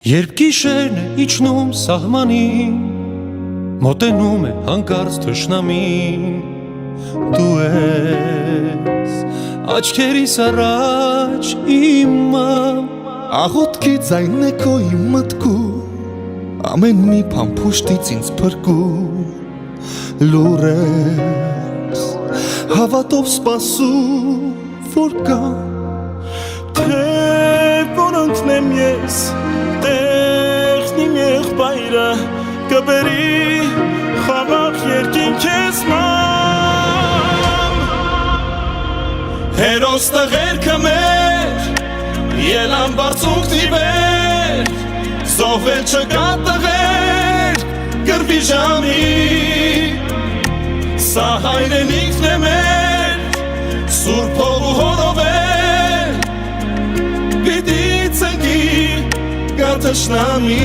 Երբ գիշերն է իջնում սահմանին, մոտենում է հանկարծ թշնամին, դու ես աչքերիս առաջ իմամ, աղոթքի ձայնն է քո իմ մտքում, ամեն մի բան փուշտից ինձ փրկում, լուր ես հավատով սպասում, որ կա, թե որ ընկնեմ ես տեղն իմ եղբայրը կբերի խաղաղ երկին քեզ մամ հերոս տղերքը մեր ելան բարձունքնի վեր զոհվել չկա տղեր կրվի ժամի սա հայրենիքն է մեր սուրբ հող ու հորով է Պիտի ցնկի գա թշնամի